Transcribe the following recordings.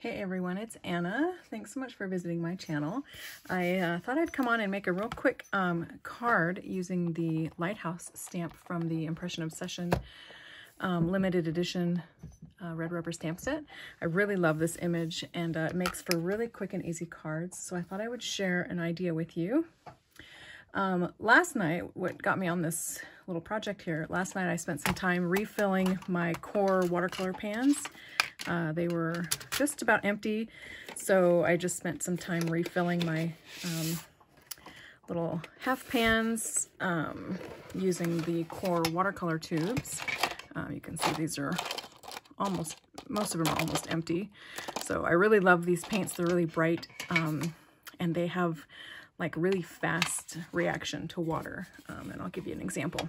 Hey everyone, it's Anna. Thanks so much for visiting my channel. I thought I'd come on and make a real quick card using the Lighthouse stamp from the Impression Obsession limited edition red rubber stamp set. I really love this image and it makes for really quick and easy cards, so I thought I would share an idea with you. Last night, what got me on this little project here, last night I spent some time refilling my QOR watercolor pans. They were just about empty, so I just spent some time refilling my little half pans using the QOR watercolor tubes. You can see these are most of them are almost empty. So I really love these paints. They're really bright and they have like really fast reaction to water. And I'll give you an example.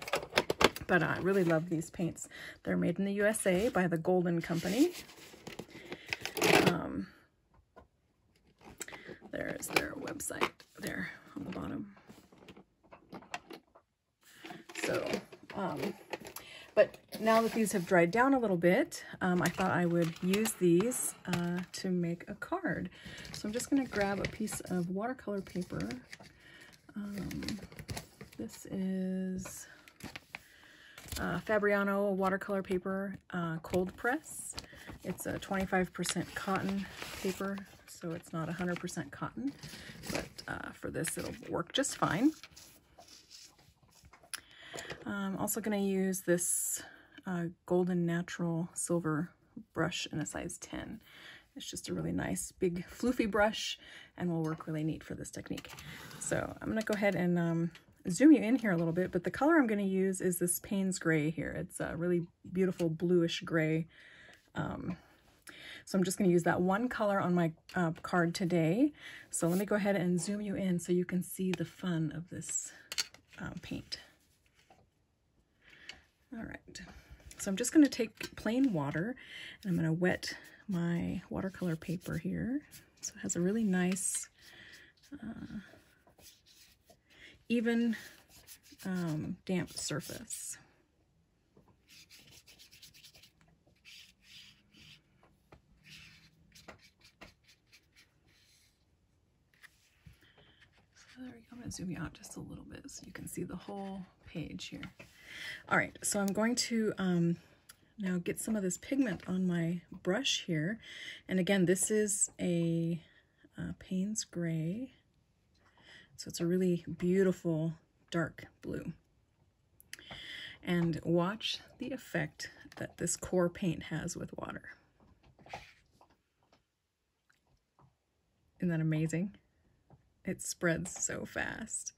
But I really love these paints. They're made in the USA by the Golden Company. There's their website there on the bottom. So, but now that these have dried down a little bit, I thought I would use these to make a card. So I'm just going to grab a piece of watercolor paper. This is Fabriano watercolor paper, cold press. It's a 25% cotton paper, so it's not 100% cotton, but for this it'll work just fine. I'm also going to use this golden natural silver brush in a size 10. It's just a really nice big floofy brush and will work really neat for this technique. So I'm going to go ahead and zoom you in here a little bit, but the color I'm going to use is this Payne's Gray here. It's a really beautiful bluish gray. So I'm just going to use that one color on my card today. So let me go ahead and zoom you in so you can see the fun of this paint. All right, so I'm just going to take plain water and I'm going to wet my watercolor paper here. So it has a really nice, even, damp surface. So there we go. I'm going to zoom you out just a little bit so you can see the whole page here. All right, so I'm going to now get some of this pigment on my brush here. And again, this is a Payne's Gray. So it's a really beautiful dark blue. And watch the effect that this QOR paint has with water. Isn't that amazing? It spreads so fast.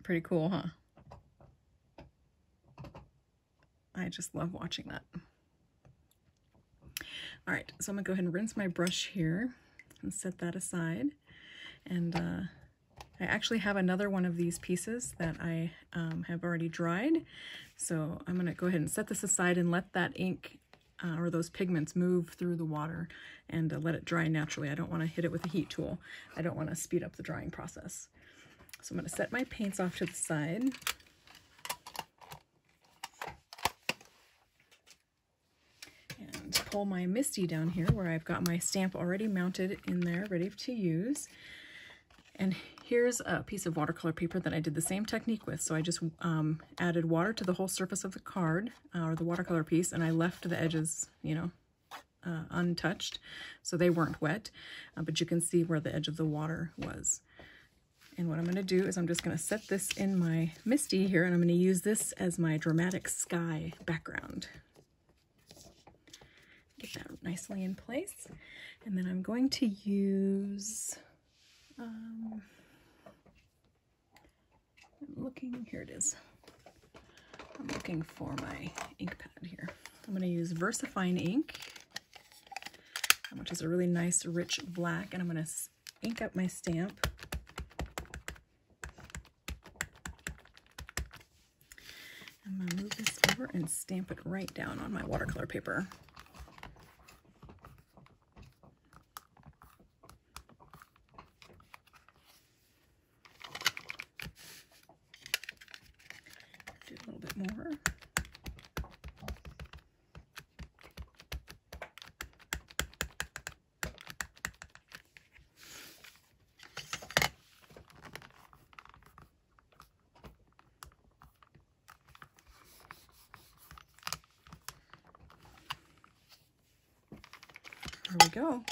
Pretty cool, huh? I just love watching that. All right, so I'm gonna go ahead and rinse my brush here and set that aside. And I actually have another one of these pieces that I have already dried. So I'm gonna go ahead and set this aside and let that ink or those pigments move through the water and let it dry naturally. I don't wanna hit it with a heat tool. I don't wanna speed up the drying process. So I'm going to set my paints off to the side. And pull my Misty down here where I've got my stamp already mounted in there, ready to use. And here's a piece of watercolor paper that I did the same technique with. So I just added water to the whole surface of the card, or the watercolor piece, and I left the edges, you know, untouched. So they weren't wet, but you can see where the edge of the water was. And what I'm going to do is I'm just going to set this in my Misty here, and I'm going to use this as my dramatic sky background. Get that nicely in place. And then I'm going to use, I'm looking, here it is. I'm looking for my ink pad here. I'm going to use VersaFine ink, which is a really nice rich black, and I'm going to ink up my stamp. I'm going to move this over and stamp it right down on my watercolor paper. Do Get a little bit more. There we go.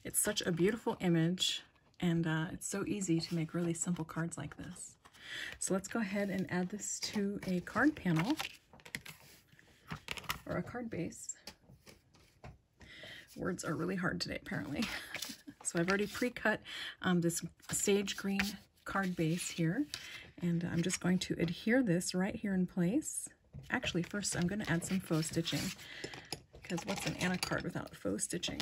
It's such a beautiful image, and it's so easy to make really simple cards like this. So let's go ahead and add this to a card panel or a card base. Words are really hard today, apparently. So I've already pre-cut this sage green card base here, and I'm just going to adhere this right here in place. Actually, first I'm going to add some faux stitching, because what's an Anna card without faux stitching?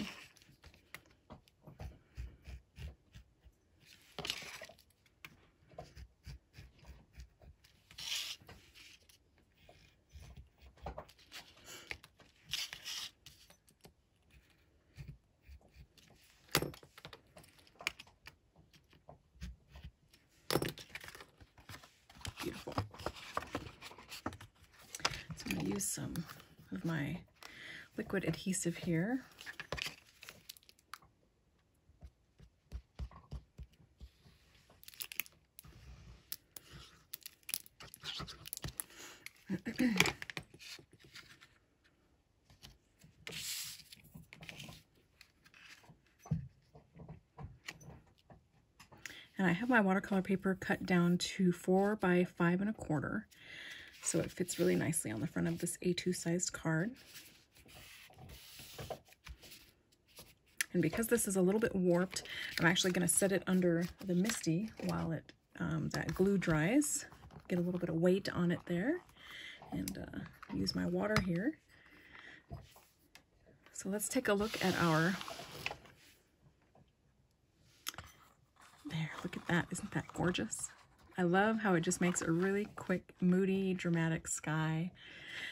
Beautiful. So I'm going to use some of my liquid adhesive here. And I have my watercolor paper cut down to 4 by 5 1/4, so it fits really nicely on the front of this A2 sized card. And because this is a little bit warped, I'm actually going to set it under the MISTI while it that glue dries. Get a little bit of weight on it there, and use my water here. So let's take a look at our... There, look at that. Isn't that gorgeous? I love how it just makes a really quick, moody, dramatic sky.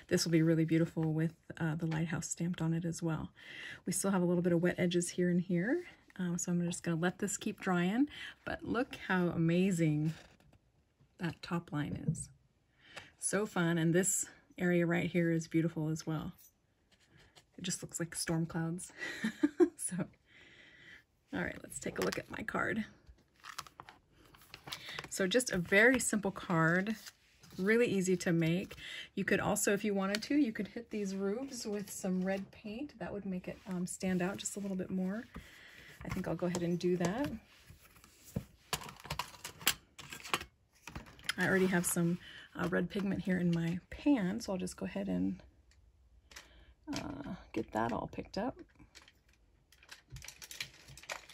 This will be really beautiful with the lighthouse stamped on it as well. We still have a little bit of wet edges here and here, so I'm just going to let this keep drying. But look how amazing that top line is. So fun, and this area right here is beautiful as well. It just looks like storm clouds. So, all right, let's take a look at my card. So just a very simple card, really easy to make. You could also, if you wanted to, you could hit these roofs with some red paint. That would make it stand out just a little bit more. I think I'll go ahead and do that. I already have some red pigment here in my pan, so I'll just go ahead and get that all picked up.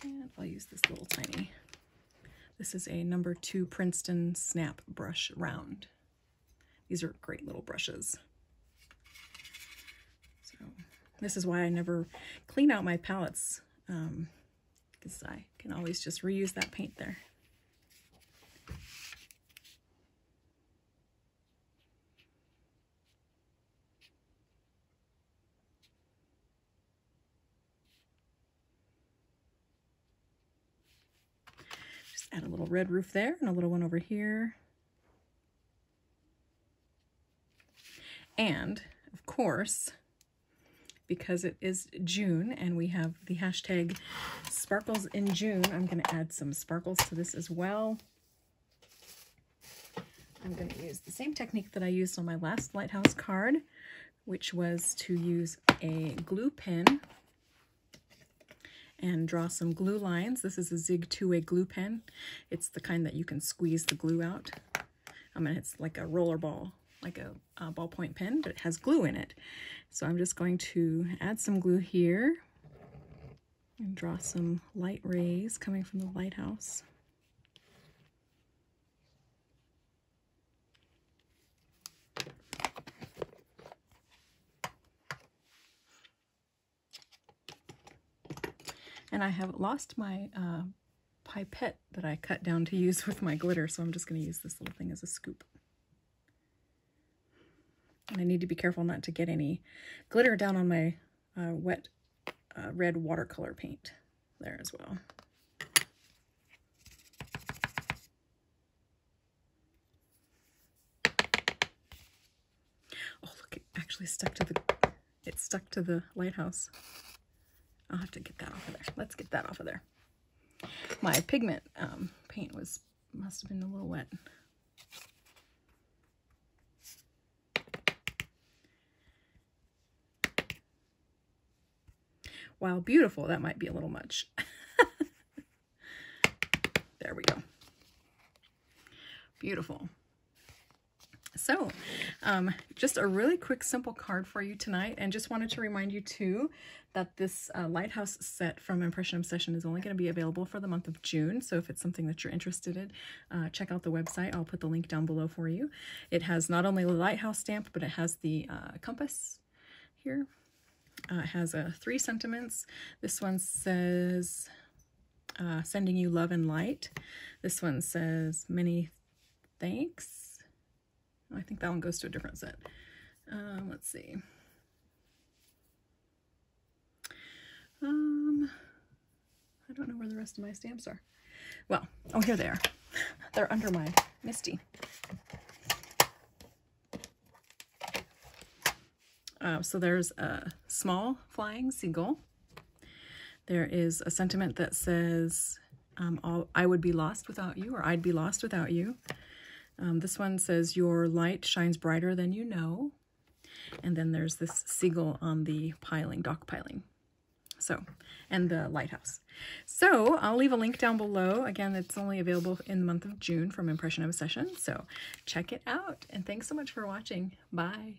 And I'll use this little tiny... This is a number 2 Princeton Snap Brush Round. These are great little brushes. So this is why I never clean out my palettes, because I can always just reuse that paint there. Add a little red roof there and a little one over here. And, of course, because it is June and we have the hashtag Sparkles in June, I'm going to add some sparkles to this as well. I'm going to use the same technique that I used on my last Lighthouse card, which was to use a glue pen and draw some glue lines. This is a Zig 2-way glue pen. It's the kind that you can squeeze the glue out. It's like a roller ball, like a ballpoint pen, but it has glue in it. So I'm just going to add some glue here and draw some light rays coming from the lighthouse. And I have lost my pipette that I cut down to use with my glitter, so I'm just going to use this little thing as a scoop. And I need to be careful not to get any glitter down on my wet red watercolor paint there as well. actually stuck to the lighthouse. I'll have to get that off of there. Let's get that off of there. My pigment paint must have been a little wet. Wow, beautiful. That might be a little much. There we go. Beautiful. So, just a really quick, simple card for you tonight, and just wanted to remind you too that this Lighthouse set from Impression Obsession is only going to be available for the month of June. So if it's something that you're interested in, check out the website. I'll put the link down below for you. It has not only the Lighthouse stamp, but it has the compass here. It has 3 sentiments. This one says, sending you love and light. This one says, many thanks. I think that one goes to a different set. Let's see. I don't know where the rest of my stamps are. Well, oh, here they are. They're under my Misty. So there's a small flying seagull. There is a sentiment that says, I would be lost without you, or I'd be lost without you. This one says, your light shines brighter than you know. And then there's this seagull on the piling, dock piling. So, and the lighthouse. So I'll leave a link down below. Again, it's only available in the month of June from Impression Obsession. So check it out. And thanks so much for watching. Bye.